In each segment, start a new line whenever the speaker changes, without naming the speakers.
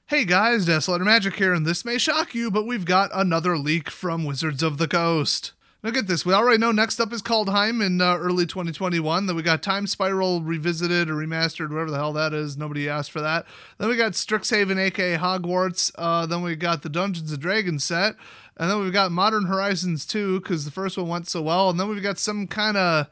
Hey guys, Desolator Magic here, and this may shock you, but we've got another leak from Wizards of the Coast. Now get this, we already know next up is Kaldheim in early 2021, then we got Time Spiral Revisited or Remastered, whatever the hell that is, nobody asked for that. Then we got Strixhaven aka Hogwarts, then we got the Dungeons & Dragons set, and then we've got Modern Horizons 2, because the first one went so well, and then we've got some kind of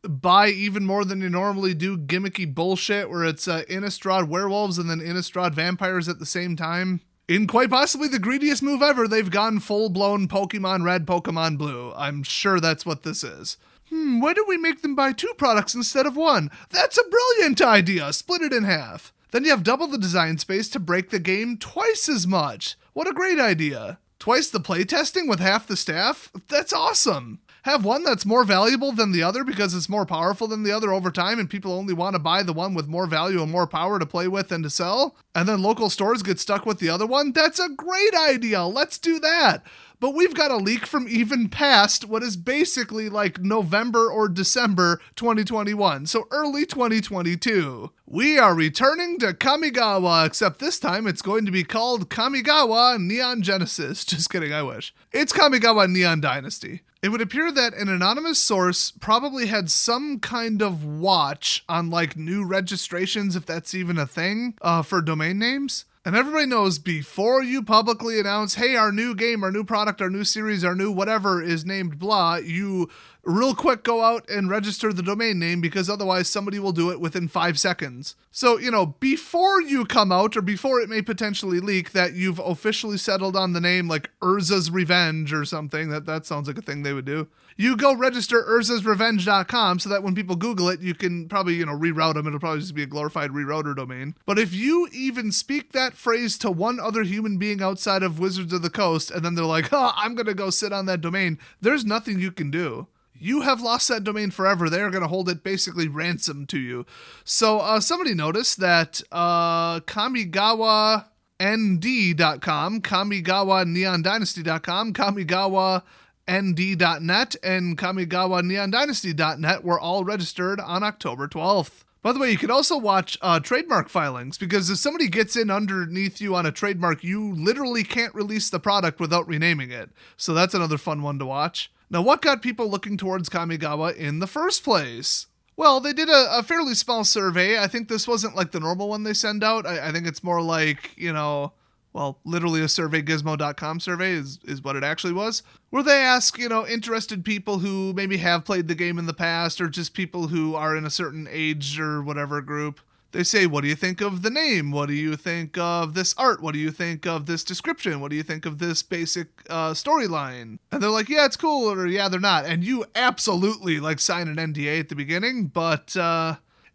buy even more than you normally do gimmicky bullshit where it's Innistrad werewolves and then Innistrad vampires at the same time. In quite possibly the greediest move ever, they've gone full-blown Pokemon Red, Pokemon Blue. I'm sure that's what this is. Why don't we make them buy 2 products instead of 1? That's a brilliant idea! Split it in half. Then you have double the design space to break the game twice as much. What a great idea. Twice the playtesting with half the staff? That's awesome. Have one that's more valuable than the other because it's more powerful than the other over time and people only want to buy the one with more value and more power to play with and to sell, and then local stores get stuck with the other one? That's a great idea. Let's do that. But we've got a leak from even past what is basically like November or December 2021, so early 2022. We are returning to Kamigawa, except this time it's going to be called Kamigawa Neon Genesis. Just kidding, I wish. It's Kamigawa Neon Dynasty. It would appear that an anonymous source probably had some kind of watch on like new registrations, if that's even a thing, for domain names. And everybody knows before you publicly announce, hey, our new game, our new product, our new series, our new whatever is named blah, you real quick go out and register the domain name because otherwise somebody will do it within 5 seconds. So, before you come out or before it may potentially leak that you've officially settled on the name like Urza's Revenge or something, that sounds like a thing they would do. You go register urzasrevenge.com so that when people Google it, you can probably, reroute them. It'll probably just be a glorified rerouter domain. But if you even speak that phrase to one other human being outside of Wizards of the Coast, and then they're like, I'm going to go sit on that domain, there's nothing you can do. You have lost that domain forever. They're going to hold it basically ransom to you. So somebody noticed that KamigawaND.com, KamigawaNeonDynasty.com, KamigawaND.net, and KamigawaNeonDynasty.net were all registered on October 12th. By the way, you can also watch trademark filings, because if somebody gets in underneath you on a trademark, you literally can't release the product without renaming it. So that's another fun one to watch. Now, what got people looking towards Kamigawa in the first place? Well, they did a fairly small survey. I think this wasn't like the normal one they send out. I think it's more like, literally a survey, gizmo.com survey is what it actually was, where they ask, interested people who maybe have played the game in the past or just people who are in a certain age or whatever group. They say, what do you think of the name? What do you think of this art? What do you think of this description? What do you think of this basic storyline? And they're like, yeah, it's cool, or yeah, they're not. And you absolutely sign an NDA at the beginning, but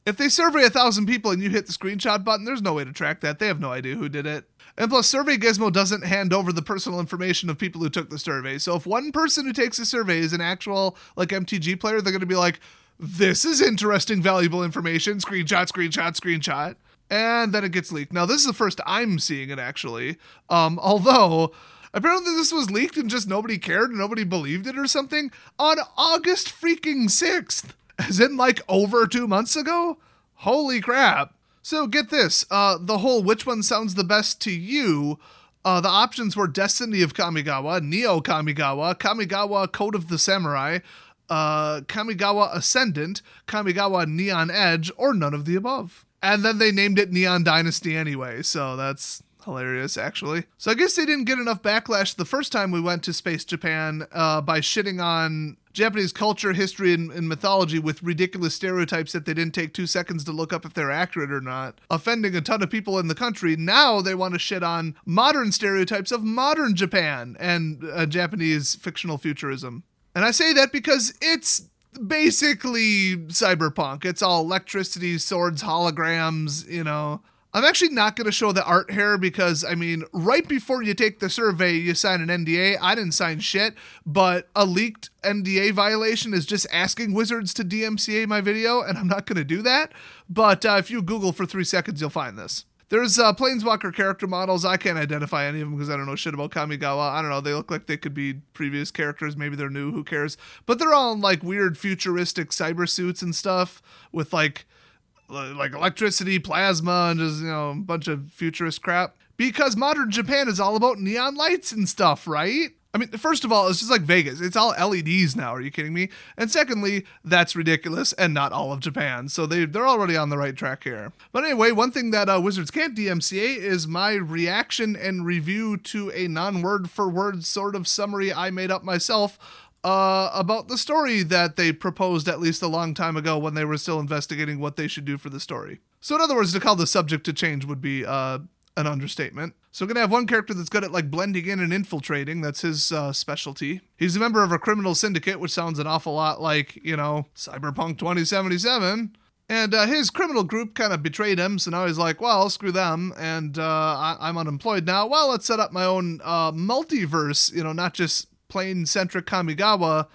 if they survey 1,000 people and you hit the screenshot button, there's no way to track that. They have no idea who did it. And plus, Survey Gizmo doesn't hand over the personal information of people who took the survey. So if one person who takes the survey is an actual MTG player, they're going to be like, this is interesting, valuable information, screenshot. And then it gets leaked. Now, this is the first I'm seeing it, actually. Although, apparently this was leaked and just nobody cared and nobody believed it or something on August freaking 6th. As in, over 2 months ago? Holy crap. So, get this. The whole which one sounds the best to you, the options were Destiny of Kamigawa, Neo Kamigawa, Kamigawa Code of the Samurai, Kamigawa Ascendant, Kamigawa Neon Edge, or none of the above. And then they named it Neon Dynasty anyway, so that's hilarious, actually. So I guess they didn't get enough backlash the first time we went to Space Japan by shitting on Japanese culture, history, and mythology with ridiculous stereotypes that they didn't take 2 seconds to look up if they're accurate or not, offending a ton of people in the country. Now they want to shit on modern stereotypes of modern Japan and Japanese fictional futurism. And I say that because it's basically cyberpunk. It's all electricity, swords, holograms, I'm actually not going to show the art here because, right before you take the survey, you sign an NDA. I didn't sign shit, but a leaked NDA violation is just asking Wizards to DMCA my video, and I'm not going to do that. But if you Google for 3 seconds, you'll find this. There's Planeswalker character models. I can't identify any of them because I don't know shit about Kamigawa. I don't know. They look like they could be previous characters. Maybe they're new. Who cares? But they're all in weird futuristic cyber suits and stuff with like electricity, plasma, and just, a bunch of futurist crap. Because modern Japan is all about neon lights and stuff, right? I mean, first of all, it's just like Vegas. It's all LEDs now. Are you kidding me? And secondly, that's ridiculous and not all of Japan. So they're already on the right track here. But anyway, one thing that Wizards can't DMCA is my reaction and review to a non-word for word sort of summary I made up myself about the story that they proposed at least a long time ago when they were still investigating what they should do for the story. So in other words, to call the subject to change would be an understatement. So we're going to have one character that's good at like blending in and infiltrating. That's his specialty. He's a member of a criminal syndicate, which sounds an awful lot like, Cyberpunk 2077. And his criminal group kind of betrayed him. So now he's like, well, screw them. And I'm unemployed now. Well, let's set up my own multiverse, not just plain centric Kamigawa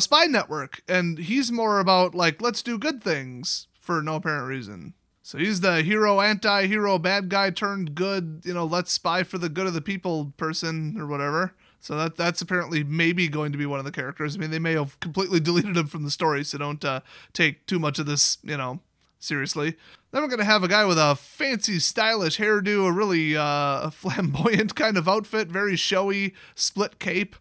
spy network. And he's more about like, let's do good things for no apparent reason. So he's the hero, anti-hero, bad guy turned good, let's spy for the good of the people person or whatever. So that's apparently maybe going to be one of the characters. I mean, they may have completely deleted him from the story, so don't take too much of this, seriously. Then we're going to have a guy with a fancy, stylish hairdo, a really flamboyant kind of outfit, very showy, split cape,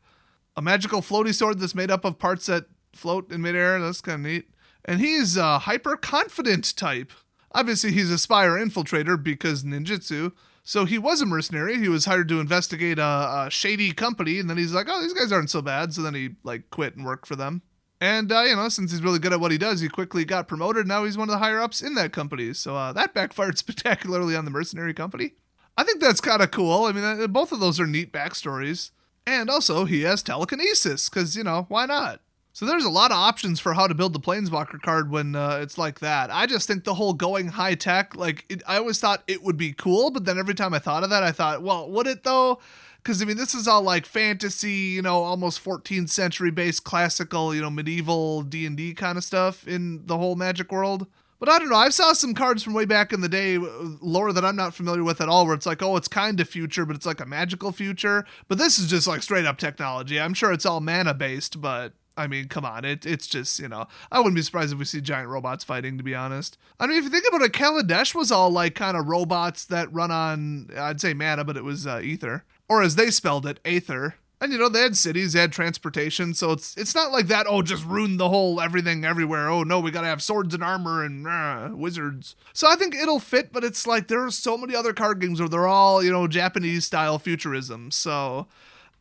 a magical floaty sword that's made up of parts that float in midair. That's kind of neat. And he's a hyper-confident type. Obviously, he's a spy or infiltrator because ninjutsu. So he was a mercenary. He was hired to investigate a shady company. And then he's like, oh, these guys aren't so bad. So then he quit and worked for them. And, since he's really good at what he does, he quickly got promoted. Now he's one of the higher ups in that company. So that backfired spectacularly on the mercenary company. I think that's kind of cool. I mean, both of those are neat backstories. And also he has telekinesis because, why not? So there's a lot of options for how to build the Planeswalker card when it's like that. I just think the whole going high tech, I always thought it would be cool, but then every time I thought of that, I thought, well, would it though? Because, this is all like fantasy, almost 14th century based classical, medieval D&D kind of stuff in the whole Magic world. But I don't know, I saw some cards from way back in the day, lore that I'm not familiar with at all, where it's like, oh, it's kind of future, but it's like a magical future. But this is just like straight up technology. I'm sure it's all mana based, but I mean, come on, it's just, I wouldn't be surprised if we see giant robots fighting, to be honest. I mean, if you think about it, Kaladesh was all like kind of robots that run on, I'd say mana, but it was ether. Or as they spelled it, aether. And, they had cities, they had transportation, so it's not like that, oh, just ruin the whole everything everywhere. Oh, no, we gotta have swords and armor and wizards. So I think it'll fit, but it's like there are so many other card games where they're all, Japanese-style futurism. So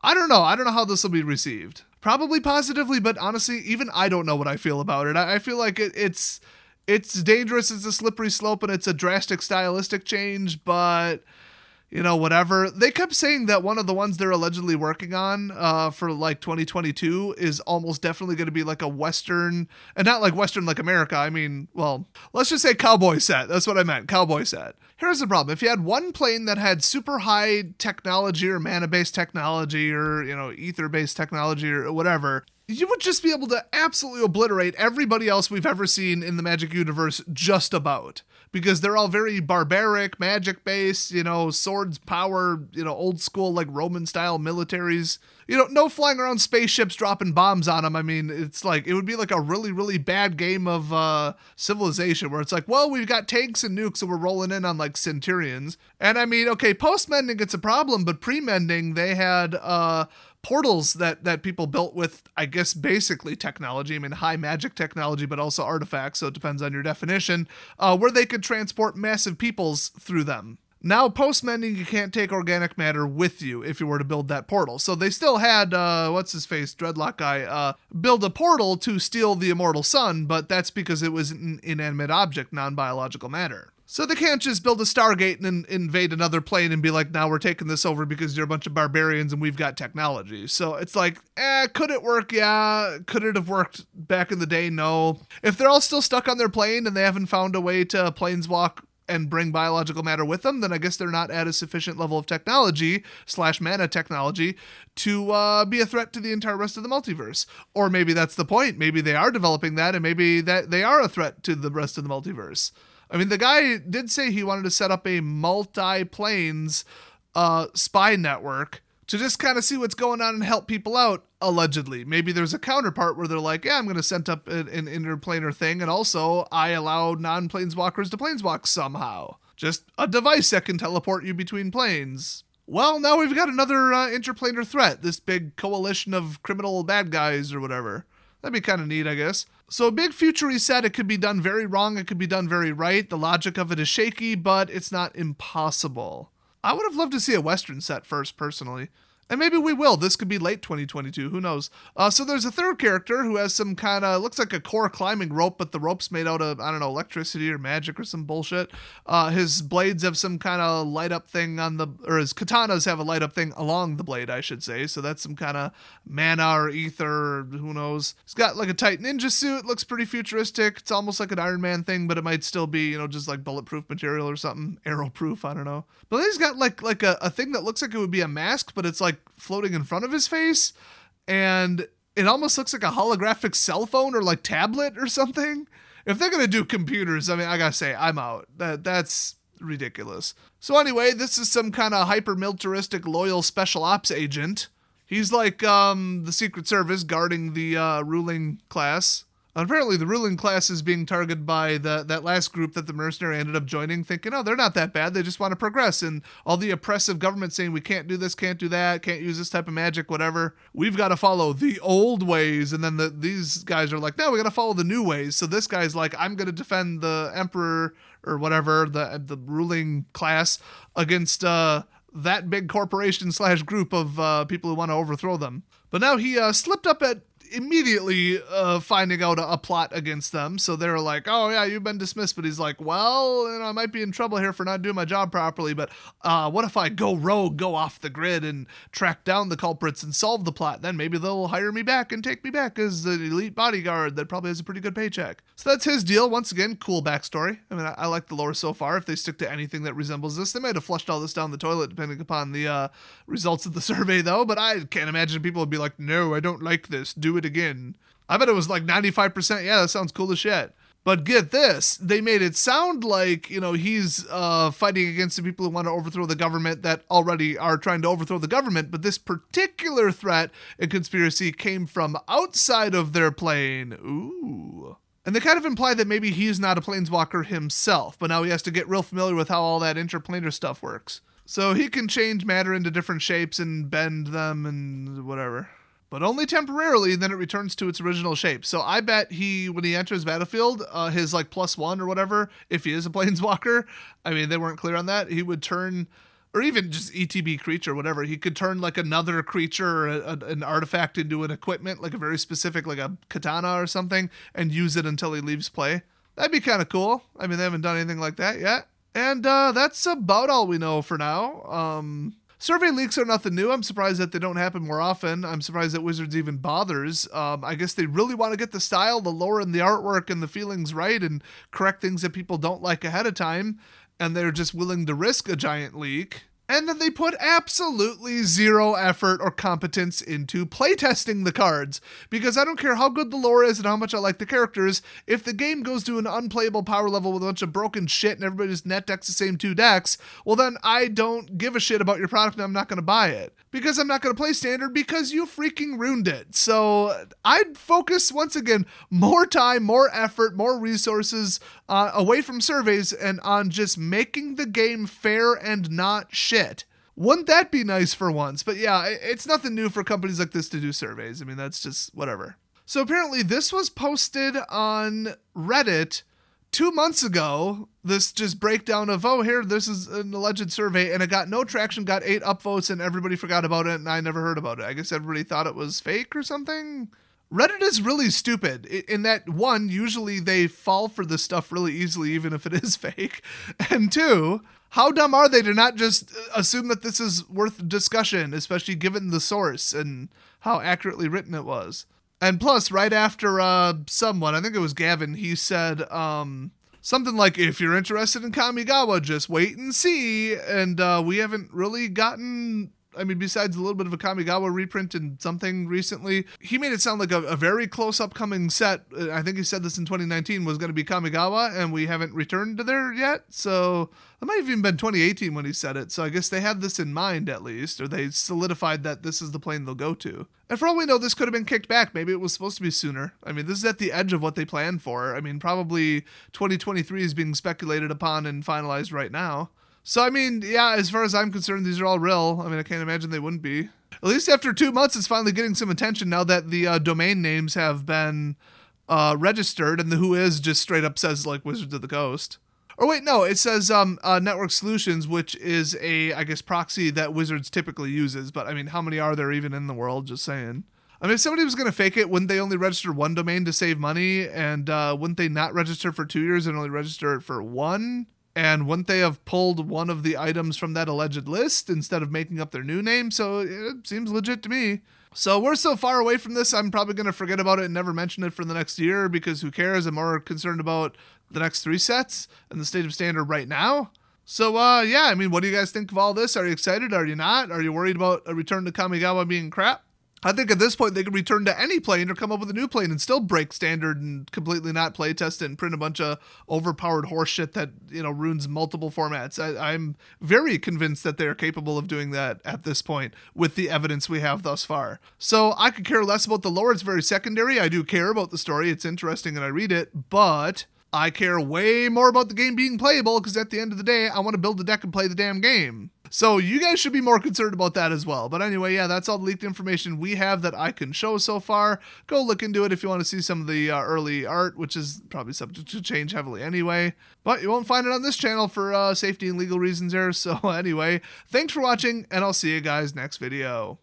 I don't know how this will be received. Probably positively, but honestly, even I don't know what I feel about it. I feel like it's dangerous, it's a slippery slope, and it's a drastic stylistic change, but whatever. They kept saying that one of the ones they're allegedly working on for like 2022 is almost definitely going to be like a Western, and not like Western like America. I mean, well, let's just say cowboy set. That's what I meant, cowboy set. Here's the problem. If you had one plane that had super high technology or mana-based technology or, ether-based technology or whatever, you would just be able to absolutely obliterate everybody else we've ever seen in the Magic universe just about. Because they're all very barbaric, magic-based, swords, power, old school, like Roman-style militaries. No flying around spaceships dropping bombs on them. I mean, it's like, it would be like a really, really bad game of Civilization where it's like, well, we've got tanks and nukes, so we're rolling in on like Centurions. And I mean, okay, post-mending, it's a problem, but pre-mending, they had portals that people built with, I guess, basically technology. I mean, high magic technology, but also artifacts, so it depends on your definition, where they could transport massive peoples through them. Now, post-mending, you can't take organic matter with you if you were to build that portal. So they still had, what's-his-face, Dreadlock guy, build a portal to steal the immortal sun, but that's because it was an inanimate object, non-biological matter. So they can't just build a Stargate and invade another plane and be like, now we're taking this over because you're a bunch of barbarians and we've got technology. So it's like, could it work? Yeah. Could it have worked back in the day? No. If they're all still stuck on their plane and they haven't found a way to planeswalk and bring biological matter with them, then I guess they're not at a sufficient level of technology / mana technology to be a threat to the entire rest of the multiverse. Or maybe that's the point. Maybe they are developing that and maybe that they are a threat to the rest of the multiverse. I mean, the guy did say he wanted to set up a multi-planes spy network to just kind of see what's going on and help people out, allegedly. Maybe there's a counterpart where they're like, yeah, I'm going to set up an interplanar thing, and also I allow non-planeswalkers to planeswalk somehow. Just a device that can teleport you between planes. Well, now we've got another interplanar threat, this big coalition of criminal bad guys or whatever. That'd be kind of neat, I guess. So a big future reset, it could be done very wrong, it could be done very right. The logic of it is shaky, but it's not impossible. I would have loved to see a Western set first, personally. And maybe we will. This could be late 2022. Who knows? So there's a third character who has some kind of, looks like a core climbing rope, but the rope's made out of, I don't know, electricity or magic or some bullshit. His blades have some kind of light up thing on the, or his katanas have a light up thing along the blade, I should say. So that's some kind of mana or ether, or who knows. He's got like a tight ninja suit. Looks pretty futuristic. It's almost like an Iron Man thing, but it might still be, just like bulletproof material or something. Arrow-proof, I don't know. But then he's got like a thing that looks like it would be a mask, but it's like floating in front of his face, and it almost looks like a holographic cell phone or like tablet or something. If they're gonna do computers, I mean, I gotta say, I'm out. That's ridiculous. So anyway, this is some kind of hyper-militaristic loyal special ops agent. He's like the Secret Service guarding the ruling class. Apparently the ruling class is being targeted by that last group that the mercenary ended up joining, thinking, oh, they're not that bad, they just want to progress, and all the oppressive government saying we can't do this, can't do that, can't use this type of magic, whatever. We've got to follow the old ways, and then these guys are like, no, we got to follow the new ways. So this guy's like, I'm going to defend the emperor or whatever, the ruling class against that big corporation / group of people who want to overthrow them. But now he slipped up at immediately finding out a plot against them. So they're like, oh yeah, you've been dismissed. But he's like, well, I might be in trouble here for not doing my job properly, but what if I go rogue, go off the grid and track down the culprits and solve the plot? Then maybe they'll hire me back and take me back as an elite bodyguard that probably has a pretty good paycheck. So that's his deal. Once again, cool backstory. I mean, I like the lore so far. If they stick to anything that resembles this, they might have flushed all this down the toilet depending upon the results of the survey though, but I can't imagine people would be like, no, I don't like this, do it again. I bet it was like 95%. Yeah, that sounds cool as shit. But get this, they made it sound like, he's fighting against the people who want to overthrow the government that already are trying to overthrow the government. But this particular threat and conspiracy came from outside of their plane. Ooh. And they kind of imply that maybe he's not a planeswalker himself, but now he has to get real familiar with how all that interplanar stuff works. So he can change matter into different shapes and bend them and whatever. But only temporarily, then it returns to its original shape. So I bet when he enters battlefield, his like +1 or whatever, if he is a planeswalker, I mean, they weren't clear on that, he would turn, or even just ETB creature, whatever, he could turn like another creature or an artifact into an equipment, like a very specific, like a katana or something, and use it until he leaves play. That'd be kind of cool. I mean, they haven't done anything like that yet. And that's about all we know for now. Survey leaks are nothing new. I'm surprised that they don't happen more often. I'm surprised that Wizards even bothers. I guess they really want to get the style, the lore, and the artwork and the feelings right and correct things that people don't like ahead of time. And they're just willing to risk a giant leak. And then they put absolutely zero effort or competence into playtesting the cards. Because I don't care how good the lore is and how much I like the characters, if the game goes to an unplayable power level with a bunch of broken shit and everybody just net decks the same 2 decks, well then I don't give a shit about your product and I'm not going to buy it. Because I'm not going to play Standard because you freaking ruined it. So I'd focus, once again, more time, more effort, more resources away from surveys and on just making the game fair and not shit. Wouldn't that be nice for once? But yeah, it's nothing new for companies like this to do surveys. I mean, that's just whatever. So apparently this was posted on Reddit 2 months ago, this just breakdown of, oh, here, this is an alleged survey, and it got no traction, got 8 upvotes, and everybody forgot about it, and I never heard about it. I guess everybody thought it was fake or something? Reddit is really stupid in that, 1, usually they fall for this stuff really easily, even if it is fake, and 2, how dumb are they to not just assume that this is worth discussion, especially given the source and how accurately written it was? And plus, right after someone, I think it was Gavin, he said something like, if you're interested in Kamigawa, just wait and see. And we haven't really gotten I mean, besides a little bit of a Kamigawa reprint and something recently, he made it sound like a very close upcoming set. I think he said this in 2019 was going to be Kamigawa, and we haven't returned to there yet. So it might have even been 2018 when he said it. So I guess they had this in mind at least, or they solidified that this is the plane they'll go to. And for all we know, this could have been kicked back. Maybe it was supposed to be sooner. I mean, this is at the edge of what they planned for. I mean, probably 2023 is being speculated upon and finalized right now. So, I mean, yeah, as far as I'm concerned, these are all real. I mean, I can't imagine they wouldn't be. At least after 2 months, it's finally getting some attention now that the domain names have been registered, and the Who Is just straight up says, like, Wizards of the Coast. Or wait, no, it says Network Solutions, which is a, I guess, proxy that Wizards typically uses. But, I mean, how many are there even in the world? Just saying. I mean, if somebody was going to fake it, wouldn't they only register one domain to save money? And wouldn't they not register for 2 years and only register it for one? And wouldn't they have pulled one of the items from that alleged list instead of making up their new name? So it seems legit to me. So we're so far away from this, I'm probably going to forget about it and never mention it for the next year because who cares? I'm more concerned about the next 3 sets and the state of standard right now. So, yeah, I mean, what do you guys think of all this? Are you excited? Are you not? Are you worried about a return to Kamigawa being crap? I think at this point they could return to any plane or come up with a new plane and still break standard and completely not play test it and print a bunch of overpowered horse shit that, you know, ruins multiple formats. I'm very convinced that they're capable of doing that at this point with the evidence we have thus far. So I could care less about the lore. It's very secondary. I do care about the story. It's interesting and I read it, but I care way more about the game being playable because at the end of the day, I want to build a deck and play the damn game. So you guys should be more concerned about that as well. But anyway, yeah, that's all the leaked information we have that I can show so far. Go look into it if you want to see some of the early art, which is probably subject to change heavily anyway. But you won't find it on this channel for safety and legal reasons there. So anyway, thanks for watching, and I'll see you guys next video.